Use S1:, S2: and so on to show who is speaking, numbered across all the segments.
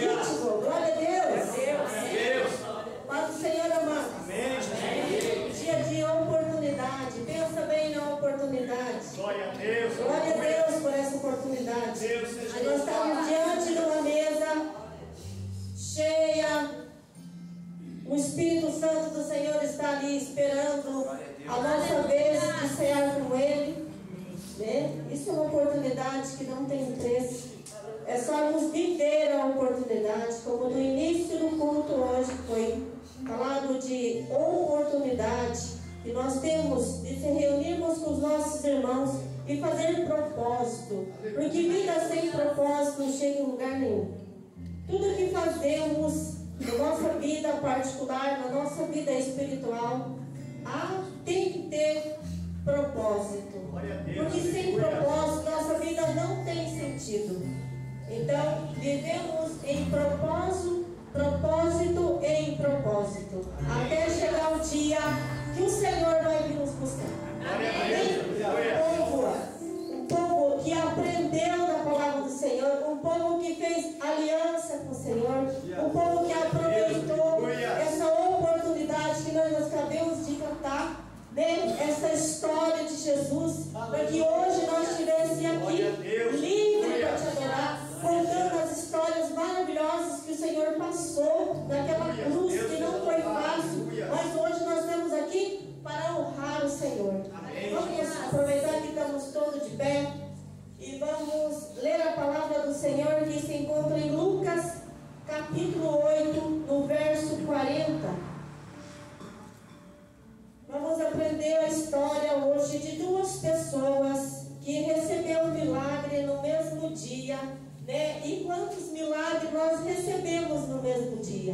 S1: ritmo. Glória a Deus. Paz do Senhor, amado. Dia de oportunidade. Pensa bem na oportunidade.
S2: Glória a Deus.
S1: Glória a Deus por essa oportunidade. Nós estamos diante de uma mesa cheia. O Espírito Santo do Senhor está ali esperando a nossa vez de cear com Ele. Né? Isso é uma oportunidade que não tem preço. É só nos viver a oportunidade, como no início do culto hoje foi falado de oportunidade que nós temos de se reunirmos com os nossos irmãos e fazer propósito, porque vida sem propósito não chega em lugar nenhum. Tudo que fazemos na nossa vida particular, na nossa vida espiritual, tem que ter propósito, porque sem propósito nossa vida não tem sentido. Então vivemos em propósito em propósito, até chegar o dia que o Senhor vai vir nos buscar. Um povo que aprendeu da palavra do Senhor, um povo que fez aliança com o Senhor, um povo que aproveitou essa oportunidade que nós acabamos de cantar, né? Essa história de Jesus, para que hoje nós estivéssemos aqui livre para te adorar, contando as histórias maravilhosas que o Senhor passou naquela cruz que não foi fácil, mas hoje nós estamos aqui para honrar o Senhor. Vamos aproveitar que estamos todos de pé e vamos ler a palavra do Senhor que se encontra em Lucas capítulo 8, no verso 40. Vamos aprender a história hoje de duas pessoas que receberam um milagre no mesmo dia, né? E quantos milagres nós recebemos no mesmo dia?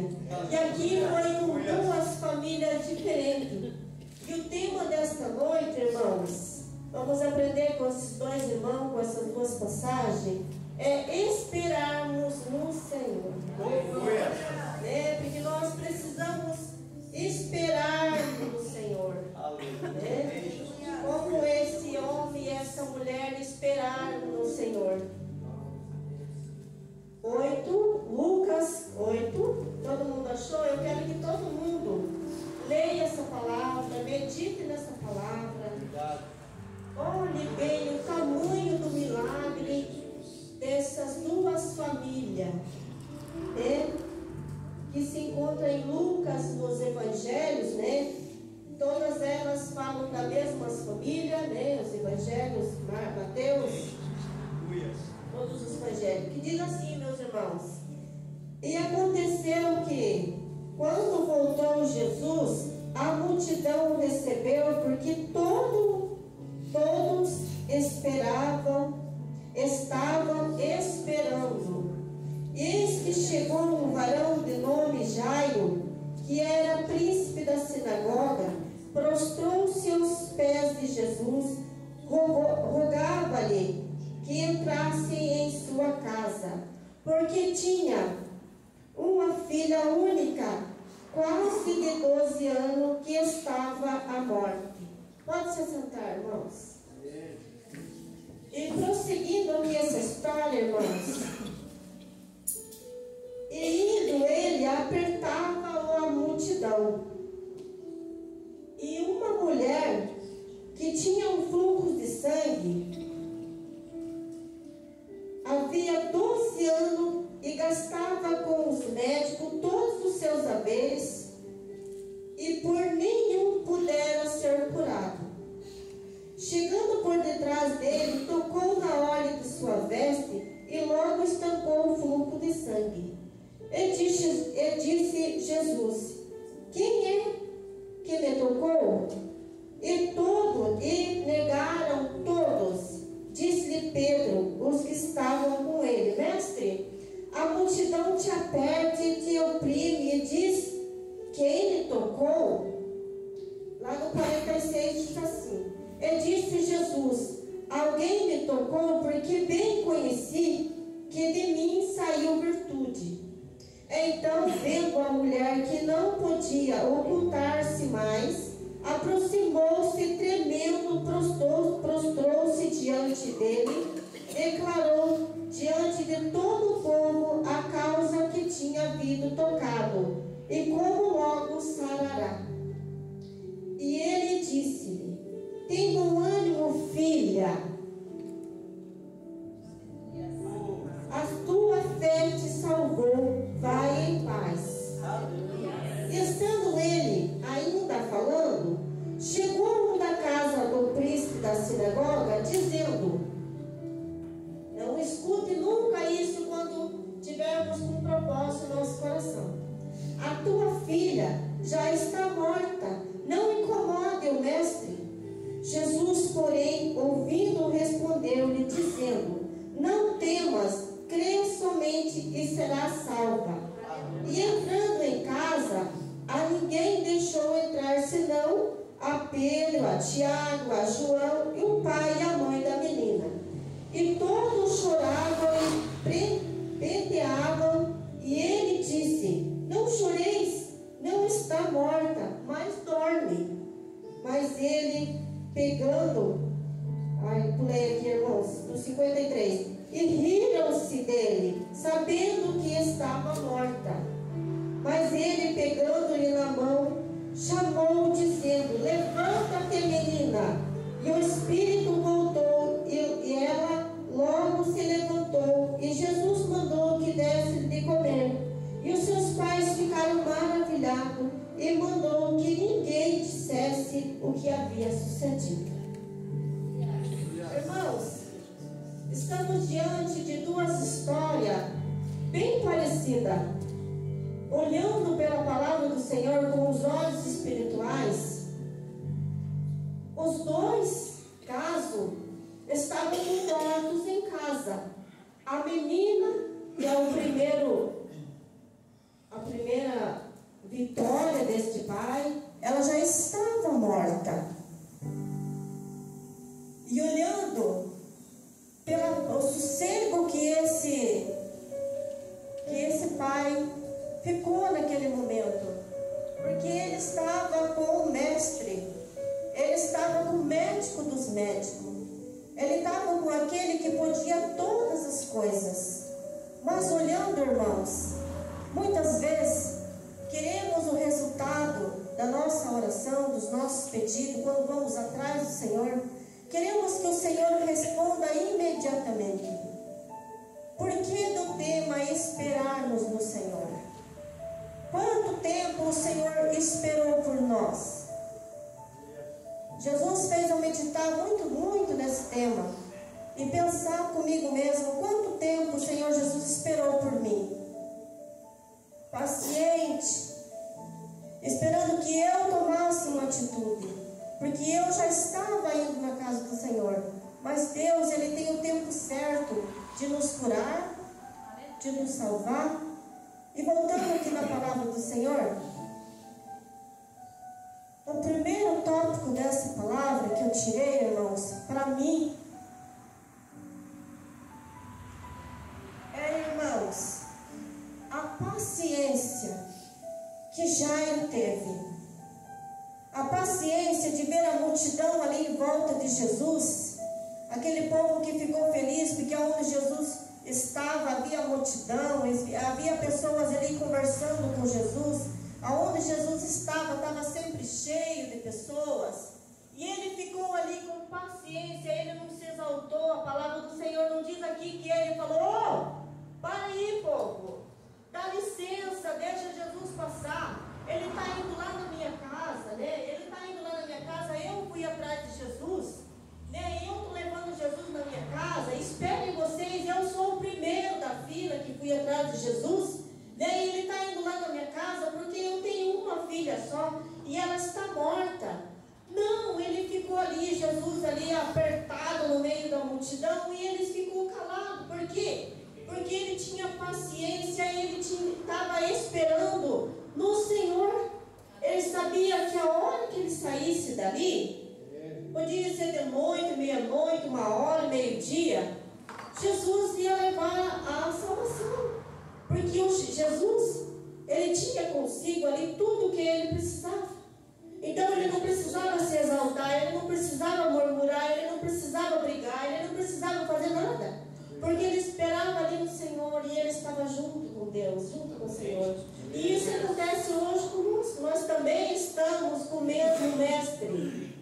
S1: E aqui foi com duas famílias diferentes. E o tema desta noite, irmãos, vamos aprender com esses dois irmãos, com essas duas passagens, é esperarmos no Senhor. Né? Porque nós precisamos esperar no Senhor. Né? Como esse homem e essa mulher esperaram no Senhor. 8, Lucas 8. Todo mundo achou? Eu quero que todo mundo leia essa palavra, medite nessa palavra. Olhe bem o tamanho do milagre dessas duas famílias, né? Que se encontra em Lucas, nos evangelhos, né? Todas elas falam da mesma família, né? Os evangelhos, Mateus, todos os evangelhos, que diz assim, meus irmãos: e aconteceu que, quando voltou Jesus, a multidão o recebeu, porque todos estavam esperando. Eis que chegou um varão de nome Jairo, que era príncipe da sinagoga, prostrou-se aos pés de Jesus, rogava-lhe que entrasse em sua casa, porque tinha uma filha única, quase de 12 anos, que estava à morte. Pode se sentar, irmãos. E prosseguindo aqui essa história, irmãos, e indo ele, apertava a multidão. E uma mulher que tinha um fluxo de sangue, havia 12 anos e gastava com os médicos todos os seus haveres, e por nenhum pudera ser curado. Chegando por detrás dele, tocou na orla de sua veste e logo estancou o fluxo de sangue. E disse Jesus: quem é que me tocou? E negaram todos. Disse-lhe Pedro, os que estavam com ele: mestre, a multidão te aperta e te oprime, e diz: quem lhe tocou? Lá no 46 diz assim: e disse Jesus: alguém me tocou, porque bem conheci que de mim saiu virtude. Então, vendo a mulher que não podia ocultar-se mais, aproximou-se tremendo, prostrou-se diante dele, declarou diante de todo o povo a causa que e como logo sarará. E ele disse-lhe: tem bom ânimo, filha, a tua fé te salvou, vai em paz. Estando ele ainda falando, chegou um da casa do príncipe da sinagoga, dizendo: não escute nunca isso quando tivermos um propósito no nosso coração. A tua filha já está morta, não incomode o mestre. Jesus, porém, ouvindo, respondeu-lhe, dizendo: não temas, crê somente e serás salva. E entrando em casa, a ninguém deixou entrar, senão a Pedro, a Tiago, a João e o pai e a mãe da menina. E todos choravam e penteavam, e ele disse: não choreis, não está morta, mas dorme. Mas ele, pegando, pulei aqui, irmãos, no 53, e riram-se dele, sabendo que estava morta. Mas ele, pegando-lhe na mão, chamou, dizendo: levanta-te, menina. E o espírito voltou, e ela logo se levantou. E Jesus mandou que desse de comer. E os seus pais ficaram maravilhados, e mandou que ninguém dissesse o que havia sucedido. Irmãos, estamos diante de duas histórias bem parecidas. Olhando pela palavra do Senhor com os olhos espirituais, os dois casos estavam mortos em casa. A menina, que é a primeira vitória deste pai, ela já estava morta. E olhando pelo sossego que esse pai ficou naquele momento, porque ele estava com o mestre, ele estava com o médico dos médicos, ele estava com aquele que podia todas as coisas. Mas olhando, irmãos, muitas vezes queremos o resultado da nossa oração, dos nossos pedidos, quando vamos atrás do Senhor, queremos que o Senhor responda imediatamente. Por que do tema esperarmos no Senhor? Quanto tempo o Senhor esperou por nós? Jesus fez eu meditar muito nesse tema e pensar comigo mesmo, quanto tempo o Senhor Jesus esperou por mim? Paciente, esperando que eu tomasse uma atitude, porque eu já estava indo na casa do Senhor. Mas Deus, Ele tem o tempo certo de nos curar, de nos salvar. E voltando aqui na palavra do Senhor, o primeiro tópico dessa palavra que eu tirei, irmãos, para mim, irmãos, a paciência que Jairo teve, a paciência de ver a multidão ali em volta de Jesus, aquele povo que ficou feliz porque onde Jesus estava, havia multidão, havia pessoas ali conversando com Jesus. Aonde Jesus estava sempre cheio de pessoas. E ele ficou ali com paciência, ele não se exaltou. A palavra do Senhor não diz aqui que ele falou: para aí, povo, dá licença, deixa Jesus passar. Ele está indo lá na minha casa, né? Ele está indo lá na minha casa, eu fui atrás de Jesus, né? Eu estou levando Jesus na minha casa. Esperem vocês, eu sou o primeiro da fila que fui atrás de Jesus, né? E ele está indo lá na minha casa porque eu tenho uma filha só e ela está morta. Não, ele ficou ali, Jesus ali apertado no meio da multidão, e ele ficou calado. Por quê? Porque ele tinha paciência, ele estava esperando no Senhor. Ele sabia que a hora que ele saísse dali, podia ser de noite, meia-noite, 1h, meio-dia, Jesus ia levar a salvação. Porque Jesus, ele tinha consigo ali tudo o que ele precisava. Então ele não precisava se exaltar, ele não precisava murmurar, ele não precisava brigar, ele não precisava fazer nada. Porque ele esperava ali no Senhor e ele estava junto com com Deus, junto com o Senhor. E isso acontece hoje conosco. Nós também estamos com o mesmo mestre.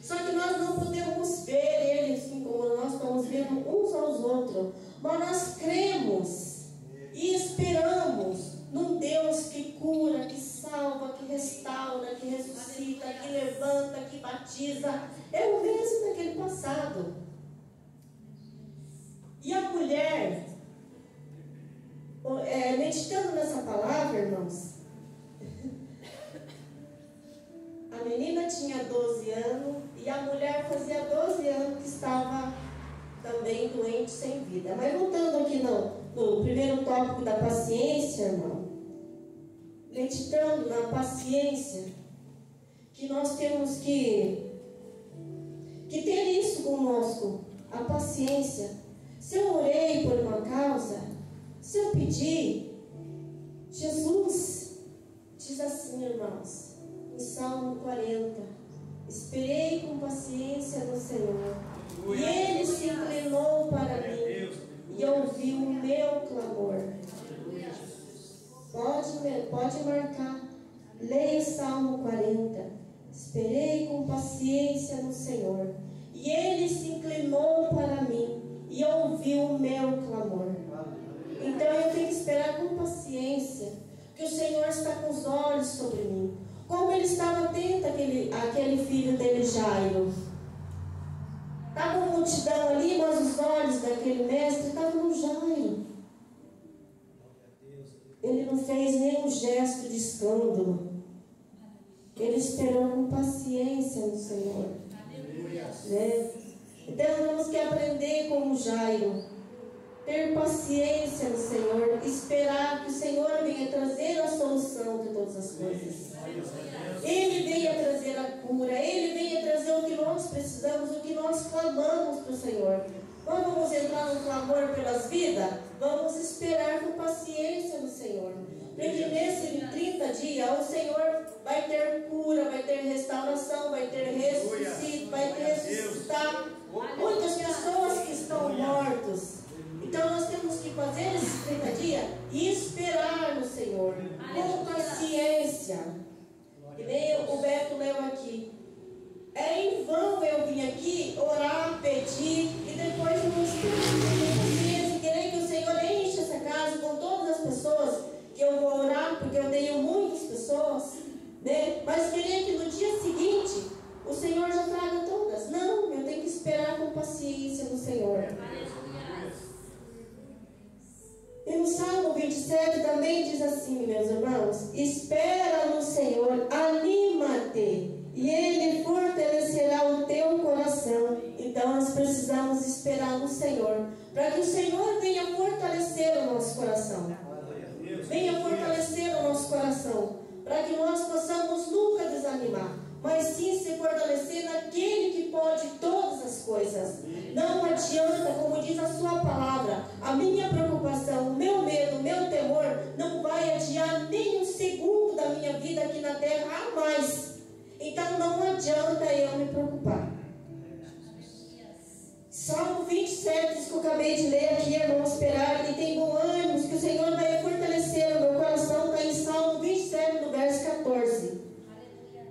S1: Só que nós não podemos ver ele assim como nós estamos vendo uns aos outros. Mas nós cremos e esperamos num Deus que cura, que salva, que restaura, que ressuscita, que levanta, que batiza. É o mesmo daquele passado. E a mulher, meditando nessa palavra, irmãos, a menina tinha 12 anos e a mulher fazia 12 anos que estava também doente, sem vida. Mas voltando aqui no primeiro tópico da paciência, irmão, meditando na paciência, que nós temos que ter isso conosco, a paciência. Se eu orei por uma causa, se eu pedi, Jesus diz assim, irmãos, em Salmo 40, esperei com paciência no Senhor, e Ele se inclinou para mim e ouviu o meu clamor. Pode marcar, leia o Salmo 40, esperei com paciência no Senhor, e Ele se inclinou para mim e ouviu o meu clamor. Então eu tenho que esperar com paciência, que o Senhor está com os olhos sobre mim. Como ele estava atento àquele filho dele, Jairo. Estava uma multidão ali, mas os olhos daquele mestre estavam no Jairo. Ele não fez nenhum gesto de escândalo. Ele esperou com paciência no Senhor. Né? Então temos que aprender como Jairo, ter paciência no Senhor, esperar que o Senhor venha trazer a solução de todas as coisas. Ele venha trazer a cura, Ele venha trazer o que nós precisamos, o que nós clamamos para o Senhor. Vamos entrar no clamor pelas vidas? Vamos esperar com paciência no Senhor. Porque nesses 30 dias o Senhor vai ter cura, vai ter restauração, vai ter ressuscito, vai ter ressuscitar muitas pessoas que estão mortas. Então nós temos que fazer esses 30 dias e esperar no Senhor com paciência. Que nem o Beto leu aqui. É em vão eu vim aqui orar, pedir e depois não esperar. Querer que o Senhor enche essa casa com todas as pessoas que eu vou orar, porque eu tenho muitas pessoas, né? Mas querer que no dia seguinte o Senhor já traga todas. Não, eu tenho que esperar com paciência no Senhor. E no Salmo 27 também diz assim, meus irmãos: espera no Senhor, anima-te, e Ele fortalecerá o teu coração. Então nós precisamos esperar no Senhor, para que o Senhor venha fortalecer o nosso coração. Venha fortalecer o nosso coração, para que nós possamos nunca desanimar, mas sim se fortalecer naquele que pode todas as coisas. Não adianta, como diz a sua palavra, a minha preocupação, o meu medo, o meu temor não vai adiar nem um segundo da minha vida aqui na terra a mais. Então não adianta eu me preocupar. Salmo 27, isso que eu acabei de ler aqui, irmão, esperar e tem bom ânimo, que o Senhor vai fortalecer o meu coração, está em Salmo 27, no verso 14.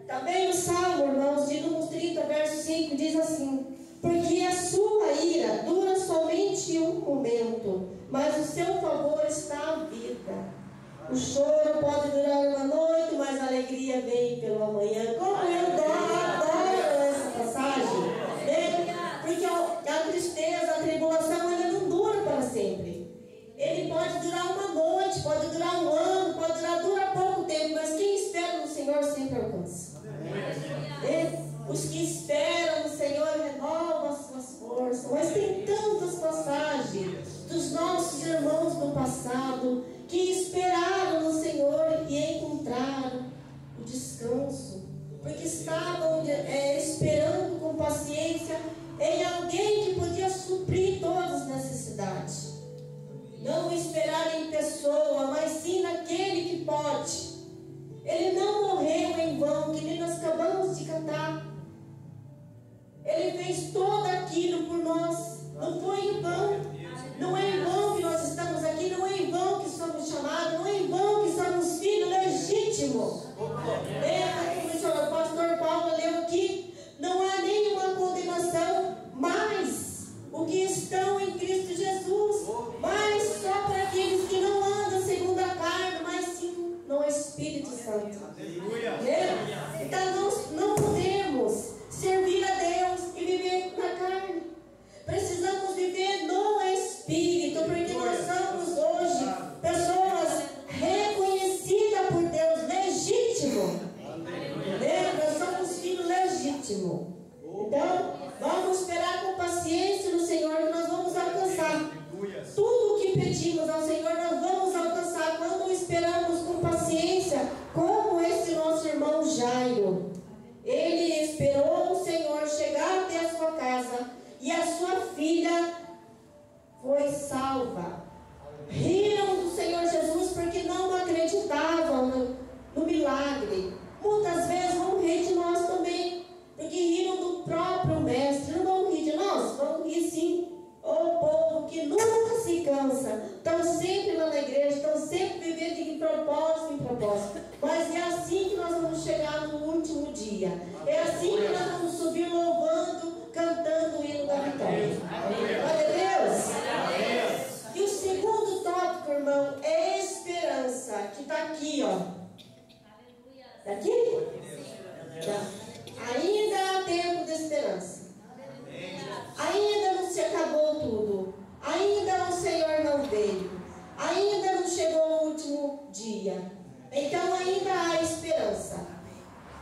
S1: Também o Salmo, irmãos, de Números 30, verso 5, diz assim: porque a sua ira dura somente um momento, mas o seu favor está à vida. O choro pode durar uma noite, mas a alegria vem pelo amanhã. Como eu adoro essa passagem, né? Porque a tristeza, a tribulação, ainda não dura para sempre. Ele pode durar uma noite, pode durar um ano, pode durar pouco tempo, mas quem espera no Senhor sempre alcança. Os que esperam no Senhor renovam as suas forças. Mas tem tantas passagens dos nossos irmãos do passado que esperaram no Senhor e encontraram o descanso, porque estavam esperando com paciência em alguém que podia suprir todas as necessidades. Não esperar em pessoa, mas sim naquele que pode. Ele não morreu em vão, que nem nós acabamos de cantar. propósito. Mas é assim que nós vamos chegar no último dia. É assim que nós vamos subir louvando, cantando o hino da vitória. Glória a Deus. E o segundo tópico, irmão, é esperança, que está aqui, ó. Está aqui? Tá. Ainda há tempo de esperança. Ainda não se acabou tudo. Ainda o Senhor não veio. Ainda não chegou o último dia. Então ainda há esperança.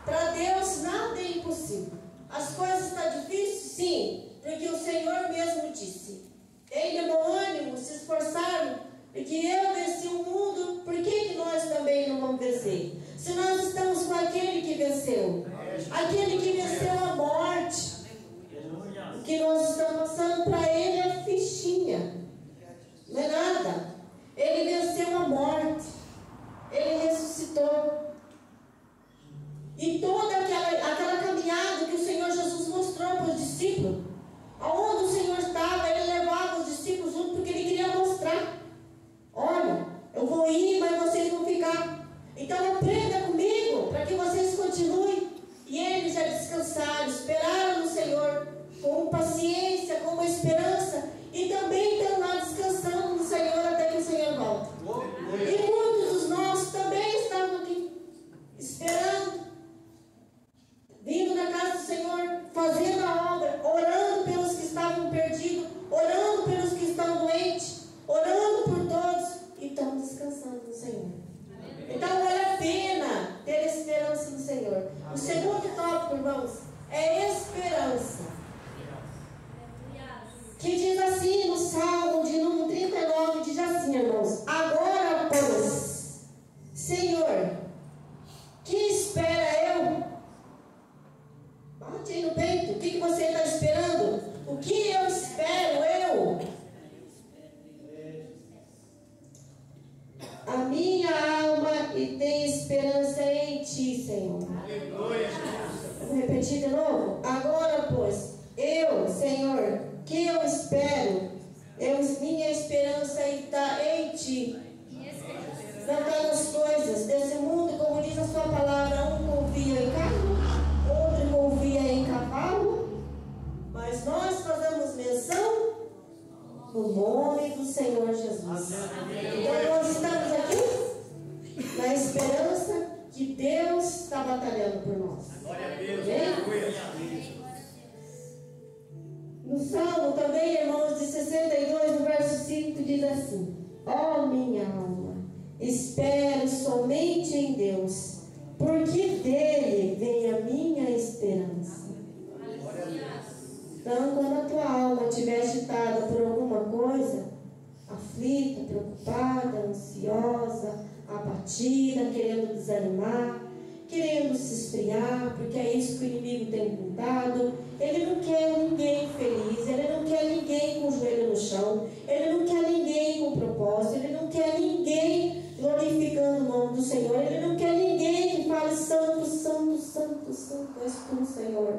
S1: Para Deus nada é impossível. As coisas estão difíceis? Sim. Porque o Senhor mesmo disse: tem de bom ânimo, se esforçaram, porque eu venci o mundo, por que nós também não vamos vencer? Se nós estamos com aquele que venceu, aquele que venceu a morte, o que nós estamos passando para ele é fichinha, não é nada. Ele venceu a morte, ele ressuscitou. E toda aquela caminhada que o Senhor Jesus mostrou para os discípulos, aonde o Senhor estava, ele levava os discípulos junto, porque ele queria mostrar: olha, eu vou ir, mas vocês vão ficar. Então aprenda comigo, para que vocês continuem. E eles já descansaram, esperaram no Senhor, com paciência, com uma esperança, e também estão lá descansando no Senhor até que o Senhor volte. E muitos dos nossos também estavam aqui, esperando, vindo na casa do Senhor, fazendo a obra, orando pelos que estavam perdidos, orando pelos que estão doentes, orando por todos, e estão descansando no Senhor. Então vale a pena ter esperança no Senhor. O segundo tópico, irmãos, é esperança. Que diz assim no Salmo de número 39, diz assim, irmãos: agora, pois, Senhor, que espera eu? Bate aí no peito. O que você está esperando? O que eu espero eu? A minha alma e tem esperança em Ti, Senhor. Vou repetir de novo. Agora, pois, eu, Senhor, que eu espero, minha esperança está em Ti. Não está nas coisas desse mundo, como diz a Sua palavra. Um confia em carro, outro confia em cavalo, mas nós fazemos menção no nome do Senhor Jesus. Então nós estamos aqui na esperança que Deus está batalhando por nós. Amém? No Salmo também, irmãos, de 62, no verso 5, diz assim: ó minha alma, espero somente em Deus, porque dele vem a minha esperança. Então, quando a tua alma estiver agitada por alguma coisa, aflita, preocupada, ansiosa, abatida, querendo desanimar, querendo se esfriar, porque é isso que o inimigo tem tentado. Ele não quer ninguém feliz, ele não quer ninguém com o joelho no chão, ele não quer ninguém com propósito, ele não quer ninguém glorificando o nome do Senhor, ele não quer ninguém que fale santo, santo, santo, santo és tu, Senhor.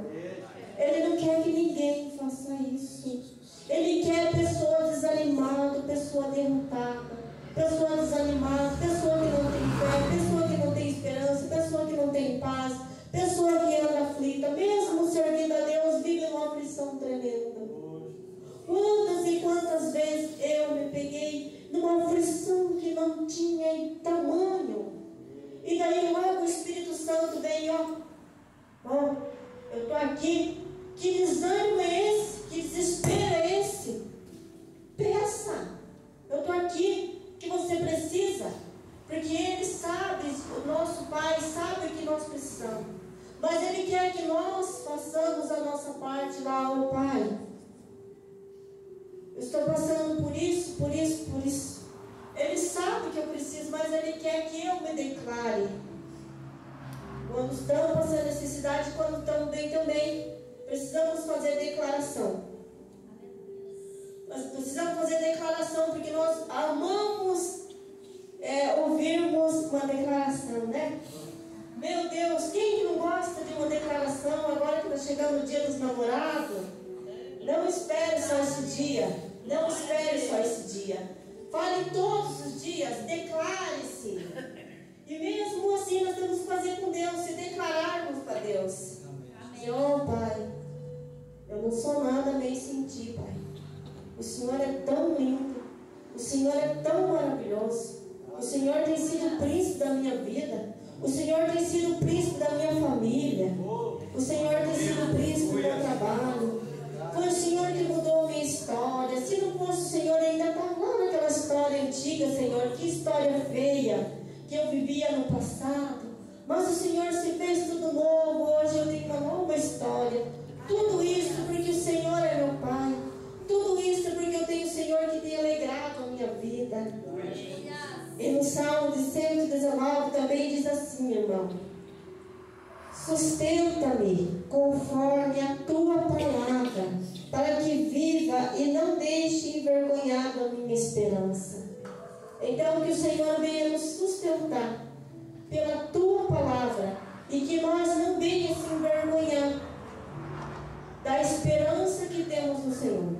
S1: Ele não quer que ninguém faça isso. Ele quer pessoa desanimada, pessoa derrotada, pessoa desanimada, pessoa que não tem fé, pessoa que não tem esperança, pessoa que não tem paz, pessoa que anda aflita, mesmo servindo a Deus, vive uma aflição tremenda. Quantas e quantas vezes eu me peguei numa aflição que não tinha tamanho, e daí logo o Espírito Santo vem, ó, eu estou aqui, que desânimo é esse? Que desespero é esse? Peça, eu estou aqui, que você precisa, porque Ele sabe, o nosso Pai sabe o que nós precisamos, mas Ele quer que nós façamos a nossa parte lá ao Pai. Eu estou passando por isso, por isso, por isso. Ele sabe que eu preciso, mas Ele quer que eu me declare. Quando estamos passando necessidade, quando estamos bem também, precisamos fazer declaração. Nós precisamos fazer declaração, porque nós amamos ouvirmos uma declaração, né? Meu Deus, quem não gosta de uma declaração agora que está chegando o dia dos namorados? Não espere só esse dia. Não espere só esse dia. Fale todos os dias, declare-se. E mesmo vida. O Senhor tem sido o príncipe da minha família. O Senhor tem sido o príncipe do meu trabalho. Foi o Senhor que mudou a minha história. Se não fosse o Senhor, ainda estava lá naquela história antiga, Senhor. Que história feia que eu vivia no passado. Mas o Senhor se fez tudo novo. Hoje eu tenho uma nova história. Tudo isso porque o Senhor é meu Pai. Tudo isso porque eu tenho o Senhor que tem alegrado a minha vida. E no Salmo de 119 também diz assim, irmão: sustenta-me conforme a tua palavra, para que viva e não deixe envergonhado a minha esperança. Então que o Senhor venha nos sustentar pela tua palavra, e que nós não venhamos se envergonhar da esperança que temos no Senhor,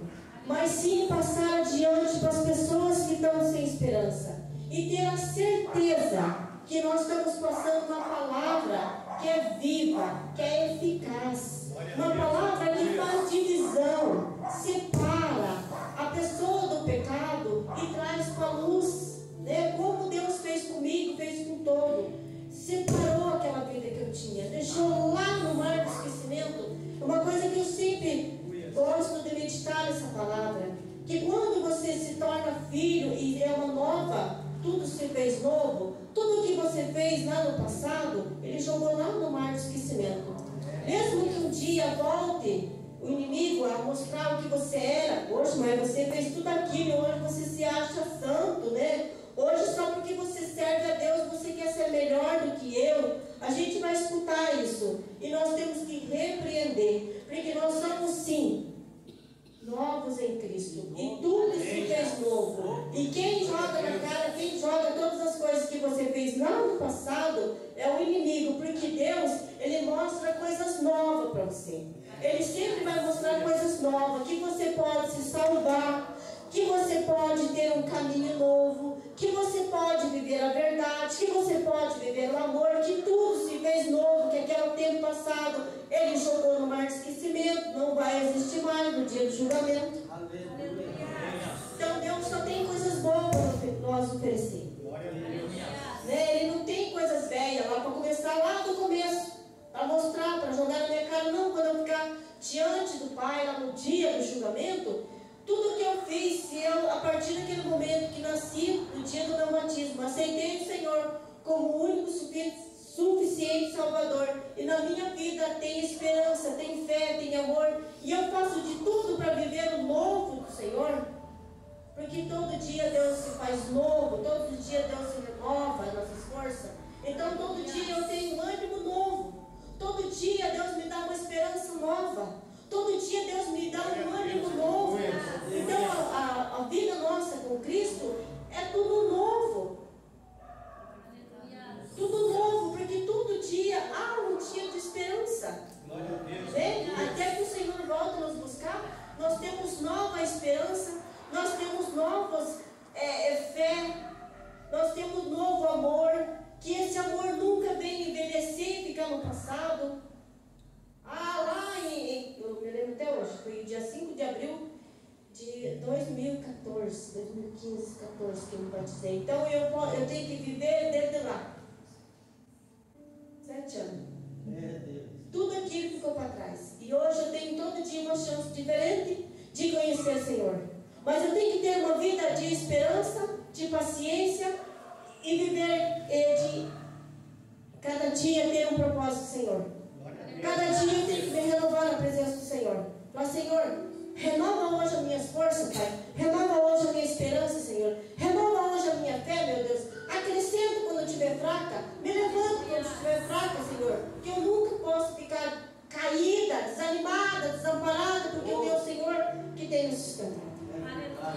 S1: mas sim passar adiante para as pessoas que estão sem esperança, e ter a certeza que nós estamos passando uma palavra que é viva, que é eficaz, uma palavra que faz divisão, separa a pessoa do pecado e traz para a luz, né? Como Deus fez comigo, fez com todo, separou aquela vida que eu tinha, deixou lá no mar do esquecimento. Uma coisa que eu sempre gosto de meditar nessa palavra, que quando você se torna filho e é uma nova, tudo se fez novo, tudo que você fez lá no passado, Ele jogou lá no mar do esquecimento. Mesmo que um dia volte o inimigo a mostrar o que você era, poxa, mas você fez tudo aquilo, hoje você se acha santo, né? Hoje só porque você serve a Deus, você quer ser melhor do que eu. A gente vai escutar isso, e nós temos que repreender, porque nós somos sim novos em Cristo, e tudo se fez novo. E quem joga na cara, quem joga todas as coisas que você fez lá no passado, é o inimigo, porque Deus, Ele mostra coisas novas para você. Ele sempre vai mostrar coisas novas, que você pode se salvar, que você pode ter um caminho novo, que você pode viver a verdade, que você pode viver o amor, que tudo se fez novo, que aquele tempo passado Ele jogou no mar de esquecimento, não vai existir mais no dia do julgamento. Então Deus só tem coisas boas para nós oferecer. Né? Ele não tem coisas velhas lá para começar lá do começo, para mostrar, para jogar na minha cara. Não, quando eu ficar diante do Pai lá no dia do julgamento, tudo que eu fiz, se eu, a partir daquele momento que nasci, no dia do meu batismo, aceitei o Senhor como o único suficiente Salvador, e na minha vida tem esperança, tem fé, tem amor, e eu faço de tudo para viver o novo do Senhor, porque todo dia Deus se faz novo, todo dia Deus se renova as nossas forças. Então todo dia eu tenho um ânimo novo, todo dia Deus me dá uma esperança nova, todo dia Deus me dá um ânimo novo. Então a vida nossa com Cristo é tudo novo. Tudo novo, porque todo dia há um dia de esperança. Até que o Senhor volte nos buscar, nós temos nova esperança, nós temos novas fé, nós temos novo amor, que esse amor nunca vem envelhecer e ficar no passado. Eu me lembro até hoje, foi dia 5 de abril de 2014, 2015, 14 que eu me batizei. Então eu tenho que viver desde lá. 7 anos. Tudo aquilo ficou para trás. E hoje eu tenho todo dia uma chance diferente de conhecer o Senhor. Mas eu tenho que ter uma vida de esperança, de paciência, e viver de cada dia ter um propósito do Senhor. Cada dia eu tenho que me renovar na presença do Senhor. Mas, Senhor, renova hoje as minhas forças, Pai. Renova hoje a minha esperança, Senhor. Renova hoje a minha fé, meu Deus. Acrescenta quando eu estiver fraca. Me levanta quando eu estiver fraca, Senhor. Que eu nunca possa ficar caída, desanimada, desamparada, porque eu tenho o Senhor que tem nos sustentado.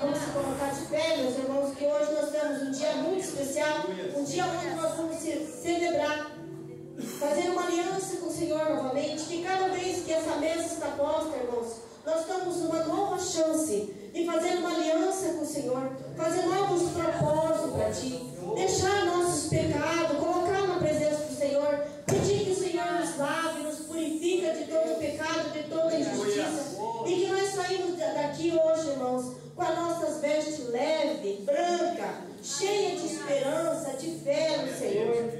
S1: Vamos se colocar de pé, meus irmãos, que hoje nós temos um dia muito especial, um dia onde nós vamos celebrar, fazer uma aliança com o Senhor novamente, que cada vez que essa mesa está posta, irmãos, nós temos uma nova chance de fazer uma aliança com o Senhor, fazer novos propósitos para Ti, deixar nossos pecados, colocar na presença do Senhor, pedir que o Senhor nos lave, nos purifica de todo pecado, de toda injustiça, e que nós saímos daqui hoje, irmãos, com as nossas vestes leve, branca, cheia de esperança, de fé no Senhor.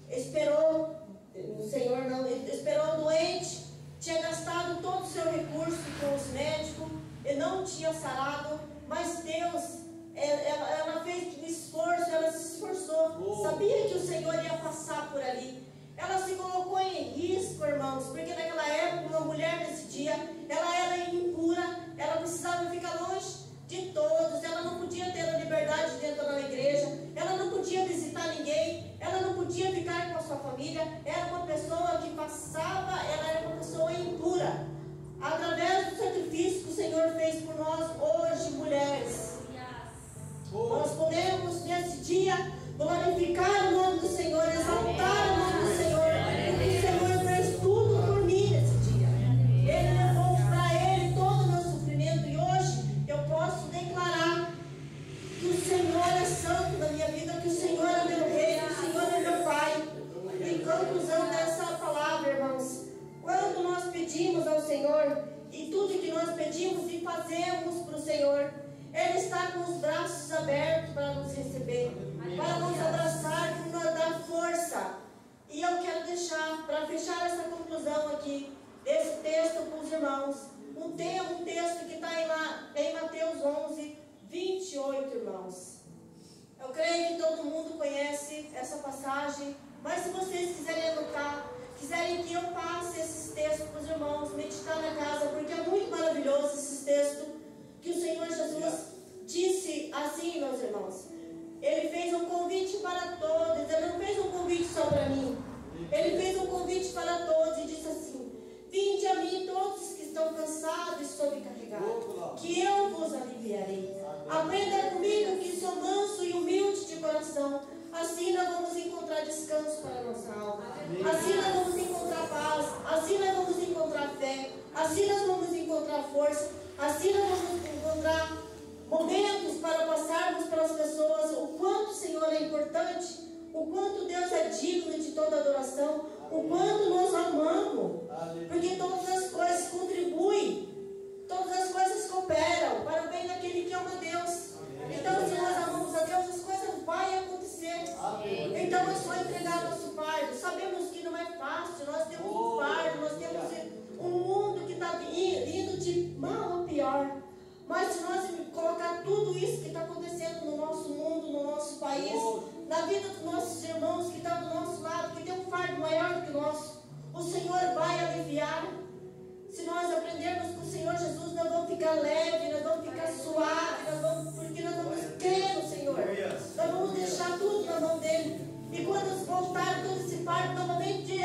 S1: esperou, o Senhor não, ele esperou doente, tinha gastado todo o seu recurso com os médicos, e não tinha sarado, mas Deus, ela fez um esforço, ela se esforçou, sabia que o Senhor ia passar por ali. Ela se colocou em risco, irmãos, porque naquela época, uma mulher nesse dia, ela era impura, ela precisava ficar longe de todos, ela não podia ter a liberdade dentro da igreja, ela não podia visitar ninguém, ela não podia ficar com a sua família, era uma pessoa que passava, ela era uma pessoa impura. Através do sacrifício que o Senhor fez por nós hoje, mulheres, nós podemos nesse dia glorificar o nome do Senhor, exaltar o nome do Senhor, porque o Senhor fez tudo por mim nesse dia. Ele levou para Ele todo o meu sofrimento, e hoje eu posso declarar que o Senhor é santo na minha vida, que o Senhor é meu rei, que o Senhor é meu pai. Em conclusão dessa palavra, irmãos, quando nós pedimos ao Senhor, e tudo que nós pedimos e fazemos para o Senhor, Ele está com os braços abertos para nos receber, para nos abraçar, para nos dar força. E eu quero deixar, para fechar essa conclusão aqui, esse texto com os irmãos, um texto que está em Mateus 11, 28, irmãos. Eu creio que todo mundo conhece essa passagem, mas se vocês quiserem anotar, quiserem que eu passe esses textos para os irmãos, meditar na casa, porque é muito maravilhoso esses textos, que o Senhor Jesus disse assim, meus irmãos. Ele fez um convite para todos, Ele não fez um convite só para mim. Ele fez um convite para todos e disse assim: vinde a mim todos que estão cansados e sobrecarregados, que eu vos aliviarei. Aprenda comigo que sou manso e humilde de coração, assim nós vamos encontrar descanso para a nossa alma. Assim nós vamos encontrar paz, assim nós vamos encontrar fé, assim nós vamos encontrar força, assim nós vamos encontrar momentos para passarmos pelas pessoas o quanto o Senhor é importante, o quanto Deus é digno de toda adoração, o quanto nós amamos, porque todas as coisas contribuem, todas as coisas cooperam para o bem daquele que ama Deus. Então, se nós amamos a Deus, as coisas vão acontecer. Então, é só entregar nosso fardo. Sabemos que não é fácil, nós temos um fardo, nós temos um mundo que está indo de mal a pior. Mas se nós colocar tudo isso que está acontecendo no nosso mundo, no nosso país, na vida dos nossos irmãos que estão do nosso lado, que tem um fardo maior do que o nosso, o Senhor vai aliviar. Se nós aprendermos com o Senhor Jesus, nós vamos ficar leve, nós vamos ficar suave, porque nós vamos crer no Senhor. Nós vamos deixar tudo na mão dele. E quando voltar todo esse fardo, novamente